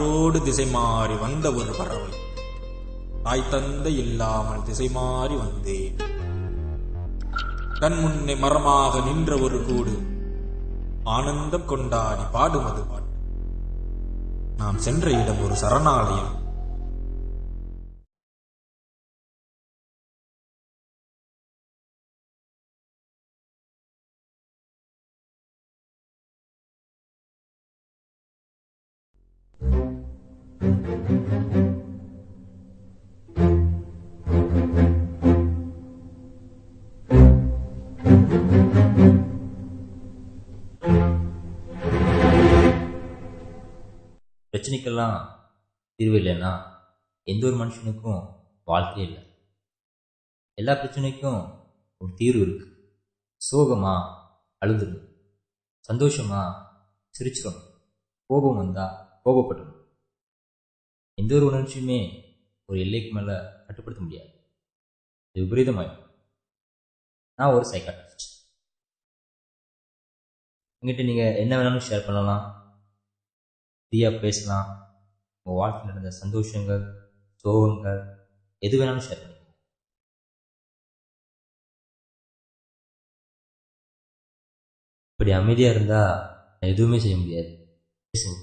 காற்றோடு திசை மாறி வந்த ஒரு பறவை. தாய் தந்தை இல்லாமல் திசை மாறி வந்தேன். கண் முன்னே மரமாக நின்ற ஒரு கூடு ஆனந்தம் கொண்டாடி பாடுமது பாட்டு. நாம் சென்ற இடம் ஒரு சரணாலயம். பிரச்சனைக்கெல்லாம் தீர்வு இல்லைன்னா எந்த ஒரு மனுஷனுக்கும் வாழ்க்கையே இல்லை. எல்லா பிரச்சனைக்கும் ஒரு தீர்வு இருக்கு. சோகமா அழுதுடணும், சந்தோஷமா சிரிச்சிடணும், கோபம் வந்தா கோபப்படணும். எந்த ஒரு உணர்ச்சியுமே ஒரு எல்லைக்கு மேலே கட்டுப்படுத்த முடியாது. இது விபரீதமாயிடும். நான் ஒரு சைக்காட்ரிஸ்ட். என்கிட்ட நீங்கள் என்ன வேணாலும் ஷேர் பண்ணலாம், ஃப்ரீயாக பேசலாம். உங்கள் வாழ்க்கையில் நடந்த சந்தோஷங்கள், சோகங்கள் எது வேணாலும் ஷேர் பண்ணிக்கலாம். இப்படி அமைதியாக இருந்தால் எதுவுமே செய்ய முடியாது. பேசுங்க.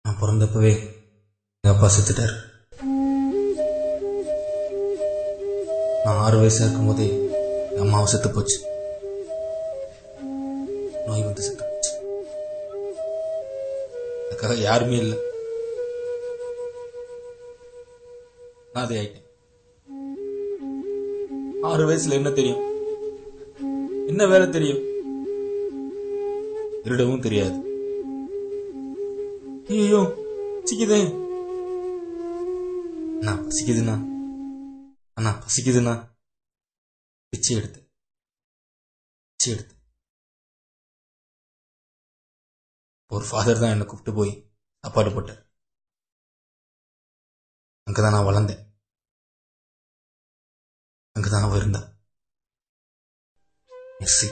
நான் பிறந்தப்பவே எங்கள் அப்பா செத்துட்டார். நான் 6 வயசாக இருக்கும்போதே எங்கள் அம்மாவை செத்து போச்சு. நோய் வந்து செத்து போச்சு. அதுக்காக யாருமே இல்லை. நான் அதே ஆயிட்டேன். 6 வயசுல என்ன தெரியும்? என்ன வேலை தெரியும்? திருடவும் தெரியாது. ஐயோ பசிக்குதே, அண்ணா பசிக்குதுண்ணா, அண்ணா பசிக்குதுண்ணா. பிச்சை எடுத்து ஒரு ஃபாதர் தான் என்னை கூப்பிட்டு போய் சாப்பாடு போட்டார். அங்கதான் நான் வளர்ந்தேன். அங்கதான் அவ இருந்தா. மெர்சி,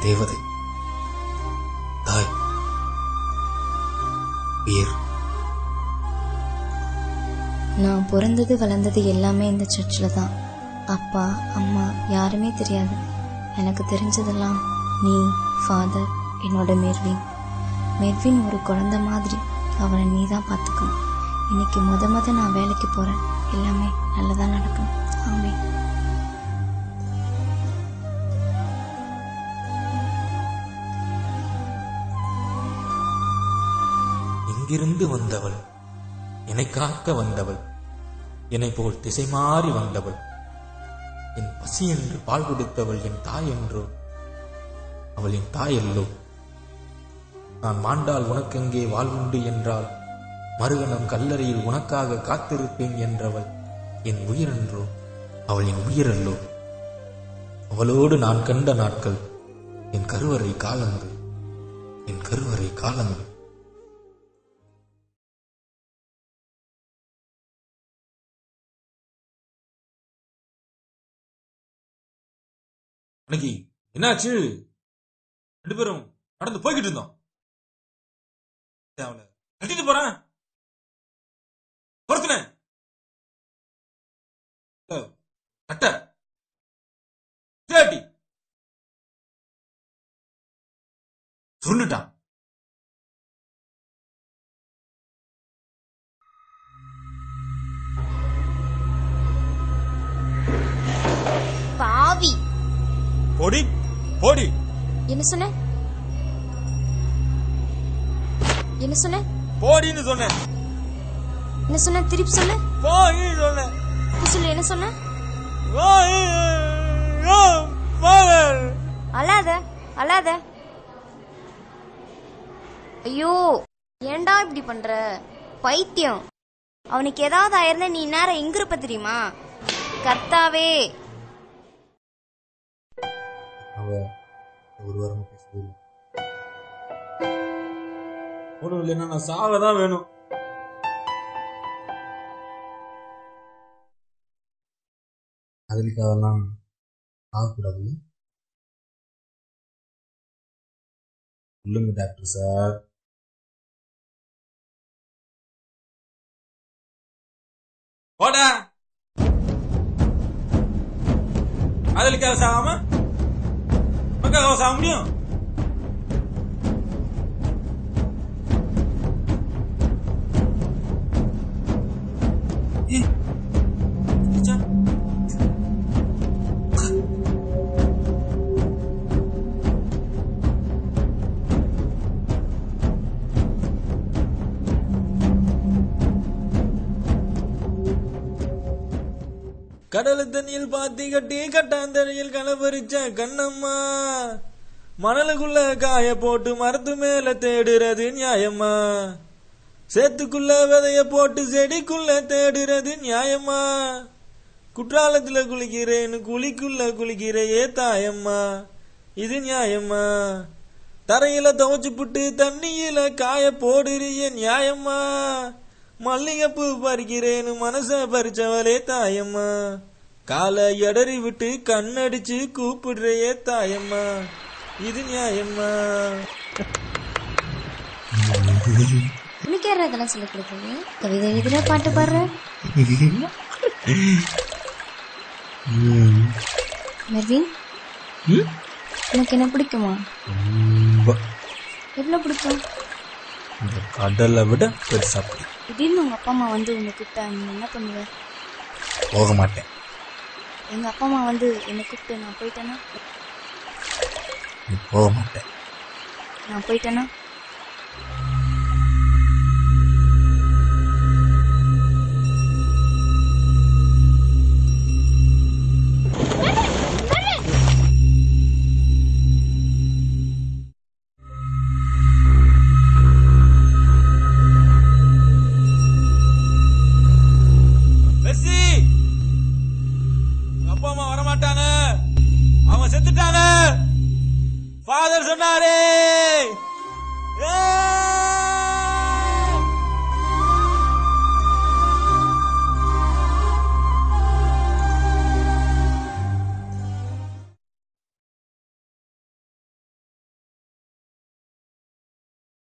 தேவதை, தாய், உயிர். நான் பிறந்தது வளர்ந்தது எல்லாமே இந்த சர்ச்சில் தான். அப்பா அம்மா யாருமே தெரியாது. எனக்கு தெரிஞ்சதெல்லாம் நீ, ஃபாதர், என்னோட மெர்வின் ஒரு குழந்தை மாதிரி. அவனை நீ தான் பார்த்துக்கணும். இன்னைக்கு முத நான் வேலைக்கு போகிறேன். எல்லாமே நல்லதாக நடக்கணும். ஆமென். எங்கிருந்து வந்தவள்? என்னை காக்க வந்தவள். என்னை போல் திசை மாறி வந்தவள். என் பசி என்று பால் கொடுத்தவள் என் தாய் என்றோ? அவள் என் தாய் அல்லோ. நான் மாண்டால் உனக்கெங்கே வாழ்வுண்டு என்றால் மறுகணம் கல்லறையில் உனக்காக காத்திருப்பேன் என்றவள் என் உயிரென்றோ? அவள் என் உயிரல்லோ. அவளோடு நான் கண்ட நாட்கள் என் கருவறை காலங்கள், என் கருவறை காலங்கள். அன்னைக்கு என்னாச்சு? 2 பேரும் நடந்து போய்கிட்டு இருந்தோம். அவளை கட்டிட்டு போறேன் பொறுத்துனேன். கட்ட தேட்டி சொன்னுட்டான். பாவி, போடி போடி. என்ன சொன்ன? என்ன சொன்ன? போடின்னு சொன்னேன். என்ன சொன்ன? திருப்பி சொல்லு. போய் சொன்னேன். சொல்லு, என்ன சொன்ன? அழாத அழாத. ஐயோ, ஏன்டா இப்படி பண்ற? பைத்தியம். அவனுக்கு ஏதாவது ஆயிருந்தா நீ நேரம் எங்க இருப்ப தெரியுமா? கர்த்தாவே. அவ ஒரு வாரமா பேசவே இல்லை. ஒன்றும் இல்லைன்னா நான் சாகதான் வேணும். அதுக்காகலாம் ஆகக்கூடாது. சொல்லுங்க டாக்டர் சார். போடா. காதலிக்காக சாகாம மக்களுக்காக சாக முடியும்? கடலு தண்ணியில் பாத்தி கட்டி கட்டாந்தரையில் கலவரிச்ச கண்ணம்மா, மணலுக்குள்ள காய போட்டு மரத்து மேல தேடுறது நியாயம்மா, சேத்துக்குள்ள விதைய போட்டு செடிக்குள்ள தேடுறது நியாயம்மா, குற்றாலத்துல குளிக்கிறேன்னு குளிக்குள்ள குளிக்கிறையே தாயம்மா, இது நியாயம்மா, தரையில துவச்சு புட்டு தண்ணியில காய போடுறிய நியாயம்மா, மல்லிகைப்பூ பறிக்கிறேன்னு மனச பறிச்சவளே தாயம்மா, காலை எடறி விட்டு கண்ணடிச்சு கூப்பிடுறையே தாயம்மா, இது நியாயம்மா. உனக்கு யாரா இதெல்லாம் சொல்லி கொடுக்குறது? கவிதை எழுதுற, பாட்டு பாடுற? மெர்வின், உனக்கு என்ன பிடிக்குமா? எவ்வளவு பிடிக்கும்? இந்த கடலை விட பெருசா பிடிக்கும். திடீர்னு உங்க அப்பா அம்மா வந்து உன்னை கூப்பிட்டா நீ என்ன பண்ணுவ? போக மாட்டேன். எங்க அப்பா அம்மா வந்து என்னை கூப்பிட்டு நான் போயிட்டேன்னா? நீ போக மாட்டேன். நான் போயிட்டேன்னா? அப்பா அம்மா வரமாட்டாங்க, அவன் செத்துட்டாங்க. ஃபாதர் சொன்னாரே.